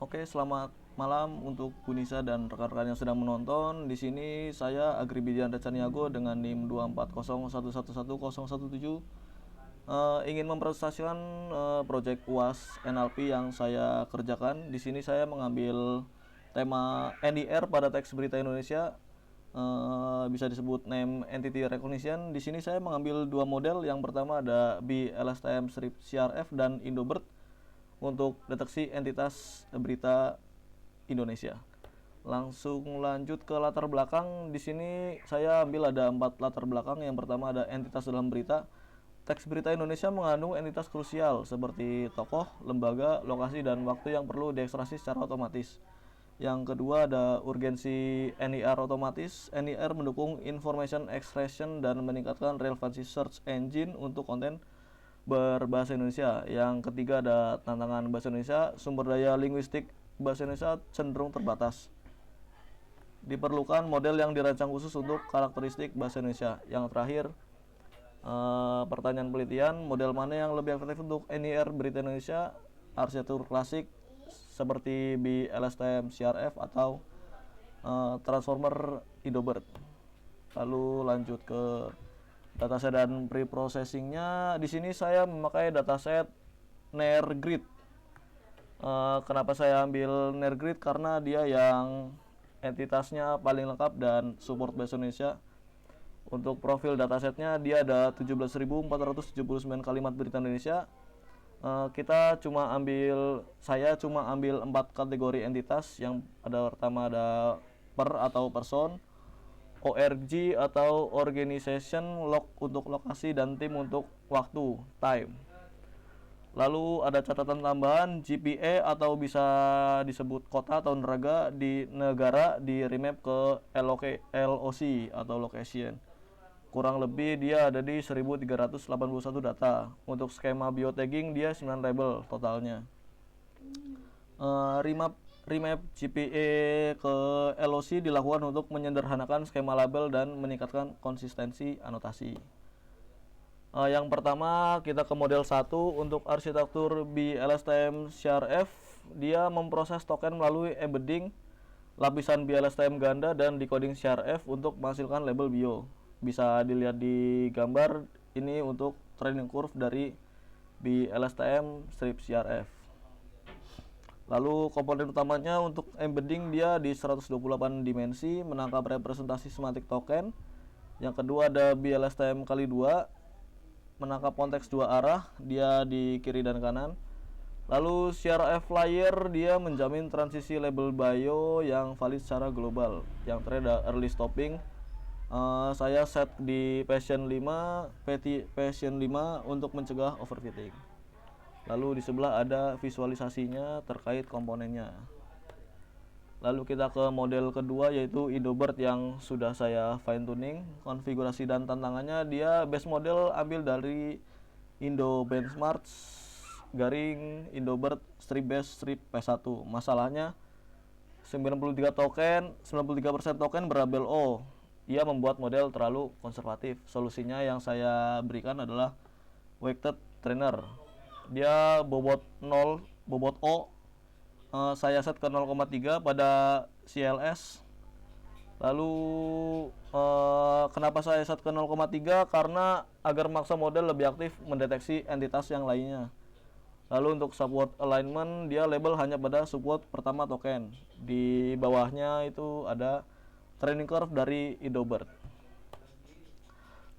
Oke, selamat malam untuk Bu Nisa dan rekan-rekan yang sedang menonton. Di sini saya Agribidyan Caniago dengan NIM 24011111017 ingin mempresentasikan proyek UAS NLP yang saya kerjakan. Di sini saya mengambil tema NIR pada teks berita Indonesia, bisa disebut name entity recognition. Di sini saya mengambil dua model. Yang pertama ada BLSTM strip CRF dan Indobird untuk deteksi entitas berita Indonesia. Langsung lanjut ke latar belakang. Di sini saya ambil ada 4 latar belakang. Yang pertama ada entitas dalam berita. Teks berita Indonesia mengandung entitas krusial seperti tokoh, lembaga, lokasi, dan waktu yang perlu diekstraksi secara otomatis. Yang kedua ada urgensi NIR otomatis. NIR mendukung information extraction dan meningkatkan relevansi search engine untuk konten berbahasa Indonesia. Yang ketiga ada tantangan bahasa Indonesia. Sumber daya linguistik bahasa Indonesia cenderung terbatas. Diperlukan model yang dirancang khusus untuk karakteristik bahasa Indonesia. Yang terakhir, pertanyaan penelitian, model mana yang lebih efektif untuk NIR berita Indonesia? Arsitektur klasik seperti BLSTM CRF atau transformer Indobird. Lalu lanjut ke dataset dan preprocessingnya. Di sini saya memakai dataset NERGRID. Kenapa saya ambil NERGRID? Karena dia yang entitasnya paling lengkap dan support bahasa Indonesia. Untuk profil datasetnya dia ada 17.479 kalimat berita Indonesia. Saya cuma ambil 4 kategori entitas. Yang pertama ada per atau person, ORG atau organization, log untuk lokasi, dan tim untuk waktu, time. Lalu ada catatan tambahan, GPA atau bisa disebut kota atau negara di remap ke LOC atau location. Kurang lebih dia ada di 1381 data. Untuk skema biotagging dia 9 label totalnya. Remap GPA ke LOC dilakukan untuk menyederhanakan skema label dan meningkatkan konsistensi anotasi. Yang pertama kita ke model 1 untuk arsitektur BLSTM CRF. Dia memproses token melalui embedding lapisan BLSTM ganda dan decoding CRF untuk menghasilkan label bio. Bisa dilihat di gambar ini untuk training curve dari BLSTM strip CRF. Lalu komponen utamanya untuk embedding dia di 128 dimensi menangkap representasi semantik token. Yang kedua ada BLSTM kali 2 menangkap konteks dua arah, dia di kiri dan kanan. Lalu CRF layer dia menjamin transisi label bio yang valid secara global. Yang terakhir ada early stopping. Saya set di Passion 5 untuk mencegah overfitting. Lalu di sebelah ada visualisasinya terkait komponennya. Lalu kita ke model kedua yaitu Indobird yang sudah saya fine tuning. Konfigurasi dan tantangannya dia base model ambil dari Indo Benchmark garing Indobird strip base strip P1. Masalahnya 93% token berlabel O. Ia membuat model terlalu konservatif. Solusinya yang saya berikan adalah weighted trainer. Dia bobot O, saya set ke 0,3 pada CLS. Lalu kenapa saya set ke 0,3? Karena agar maksa model lebih aktif mendeteksi entitas yang lainnya. Lalu untuk subword alignment dia label hanya pada subword pertama token. Di bawahnya itu ada training curve dari Indobird.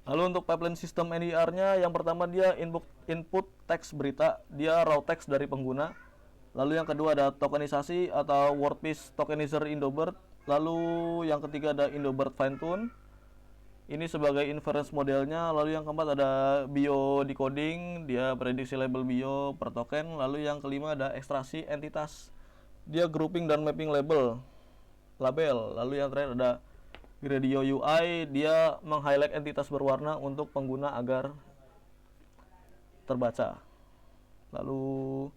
Lalu untuk pipeline sistem NIR-nya yang pertama dia input teks berita, dia raw text dari pengguna. Lalu yang kedua ada tokenisasi atau word piece tokenizer Indobird. Lalu yang ketiga ada Indobird fine tune. Ini sebagai inference modelnya. Lalu yang keempat ada bio decoding, dia prediksi label bio per token. Lalu yang kelima ada ekstraksi entitas, dia grouping dan mapping label. Lalu yang terakhir ada Gradio UI, dia meng-highlight entitas berwarna untuk pengguna agar terbaca. Lalu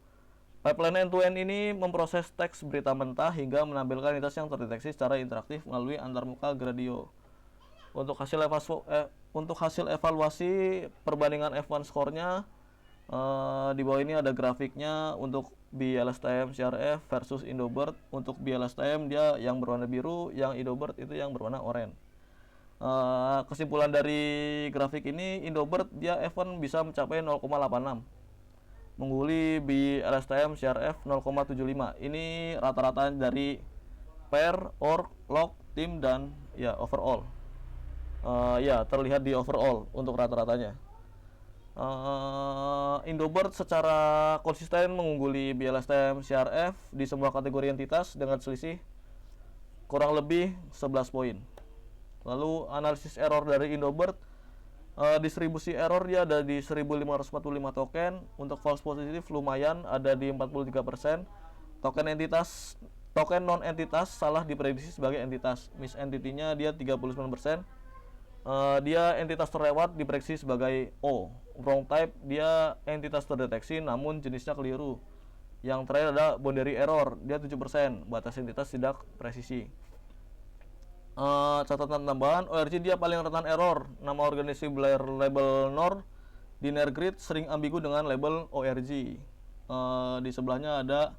pipeline end-to-end ini memproses teks berita mentah hingga menampilkan entitas yang terdeteksi secara interaktif melalui antarmuka Gradio. Untuk hasil evaluasi perbandingan F1 score-nya, di bawah ini ada grafiknya. Untuk BLSTM CRF versus Indobird. Untuk BLSTM dia yang berwarna biru, yang Indobird itu yang berwarna oranye. Kesimpulan dari grafik ini, Indobird dia F1 bisa mencapai 0,86, mengungguli BLSTM CRF 0,75. Ini rata-rata dari pair, org, log, tim, dan ya overall. Ya terlihat di overall untuk rata-ratanya. Indobird secara konsisten mengungguli BLSTM CRF di semua kategori entitas dengan selisih kurang lebih 11 poin. Lalu analisis error dari Indobird, distribusi error dia ada di 1545 token. Untuk false positif lumayan ada di 43%. Token non entitas salah diprediksi sebagai entitas. Miss entity-nya dia 39%. Dia entitas terlewat diprediksi sebagai O. Wrong type dia entitas terdeteksi namun jenisnya keliru. Yang terakhir ada boundary error, dia 7%, batas entitas tidak presisi. Catatan tambahan, ORG dia paling rentan error. Nama organisasi label NOR di NERGRID sering ambigu dengan label ORG. Di sebelahnya ada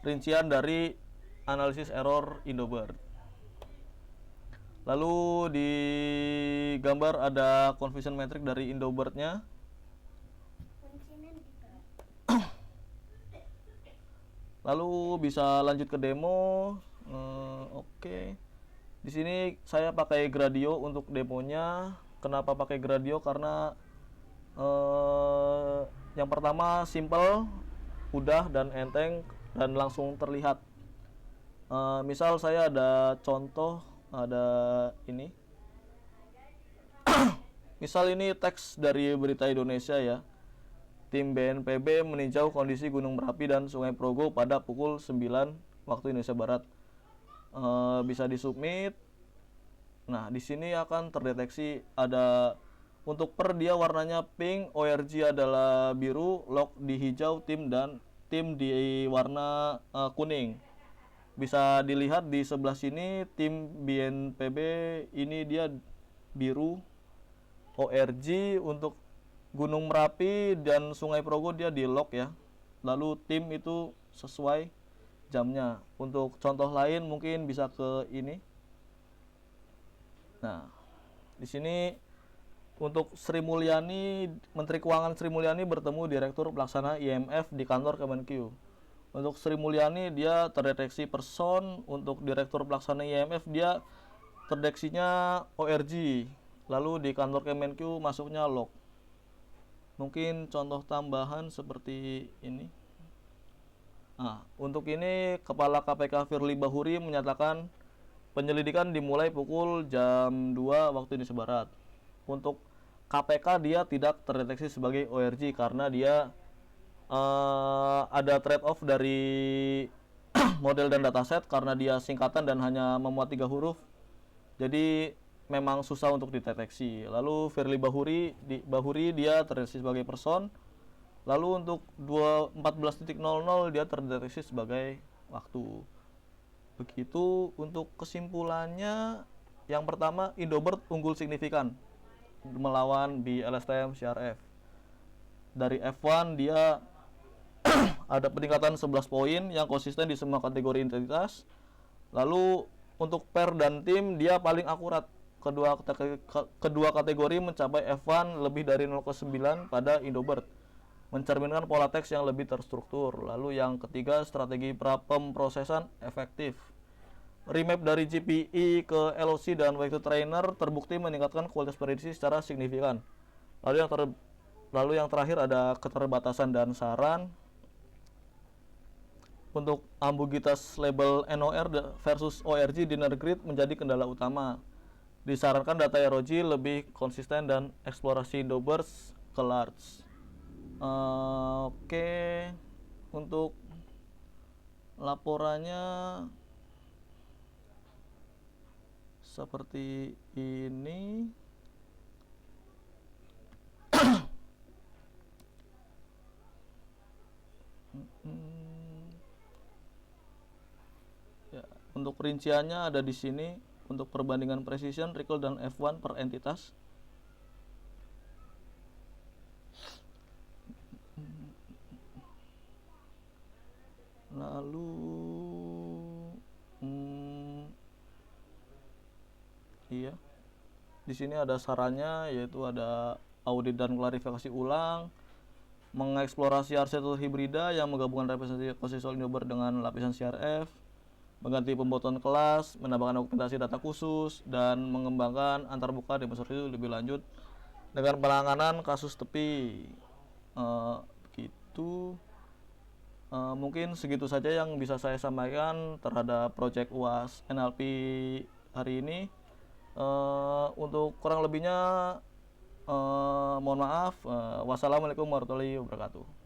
rincian dari analisis error Indobird. Lalu di gambar ada confusion metric dari Indobird-nya. Lalu bisa lanjut ke demo. Oke. Di sini saya pakai Gradio untuk demonya. Kenapa pakai Gradio? Karena yang pertama simple, mudah dan enteng dan langsung terlihat. Misal saya ada contoh, ada ini. Misal ini teks dari Berita Indonesia ya. Tim BNPB meninjau kondisi Gunung Merapi dan Sungai Progo pada pukul 9 waktu Indonesia Barat. Bisa disubmit. Nah, di sini akan terdeteksi ada untuk per dia warnanya pink, ORG adalah biru, log di hijau, tim di warna kuning. Bisa dilihat di sebelah sini tim BNPB ini dia biru, ORG untuk Gunung Merapi dan Sungai Progo dia di log ya. Lalu tim itu sesuai jamnya. Untuk contoh lain mungkin bisa ke ini. Nah, di sini untuk Sri Mulyani, Menteri Keuangan Sri Mulyani bertemu Direktur Pelaksana IMF di kantor Kemenq. Untuk Sri Mulyani dia terdeteksi person, untuk Direktur Pelaksana IMF dia terdeteksinya ORG. Lalu di kantor Kemenq masuknya log. Mungkin contoh tambahan seperti ini. Nah, untuk ini Kepala KPK Firly Bahuri menyatakan penyelidikan dimulai pukul jam 2 waktu Indonesia Barat. Untuk KPK dia tidak terdeteksi sebagai ORG karena dia ada trade off dari model dan dataset karena dia singkatan dan hanya memuat 3 huruf. Jadi memang susah untuk dideteksi. Lalu Firly Bahuri dia terdeteksi sebagai person. Lalu untuk 14.00 dia terdeteksi sebagai waktu. Begitu untuk kesimpulannya, yang pertama Indobird unggul signifikan melawan BLSTM CRF. Dari F1 dia ada peningkatan 11 poin yang konsisten di semua kategori entitas. Lalu untuk pair dan tim dia paling akurat. Kedua kategori mencapai F1 lebih dari 0,9 pada Indobird, mencerminkan pola teks yang lebih terstruktur. Lalu yang ketiga, strategi pemrosesan efektif. Remap dari GPE ke LOC dan Wake to Trainer terbukti meningkatkan kualitas prediksi secara signifikan. Lalu yang terakhir ada keterbatasan dan saran. Untuk ambiguitas label NOR versus ORG di NERGRID menjadi kendala utama. Disarankan data ROG lebih konsisten dan eksplorasi Indobird ke large. Oke. Untuk laporannya seperti ini. Ya, untuk perinciannya ada di sini. Untuk perbandingan precision, recall dan F1 per entitas. Lalu iya, di sini ada sarannya, yaitu ada audit dan klarifikasi ulang, mengeksplorasi arsitektur hibrida yang menggabungkan representasi konsisten Hilbert dengan lapisan CRF, mengganti pembuatan kelas, menambahkan dokumentasi data khusus, dan mengembangkan antarmuka demonstrasi lebih lanjut dengan penanganan kasus tepi. Begitu. Mungkin segitu saja yang bisa saya sampaikan terhadap proyek UAS NLP hari ini. Untuk kurang lebihnya mohon maaf. Wassalamualaikum warahmatullahi wabarakatuh.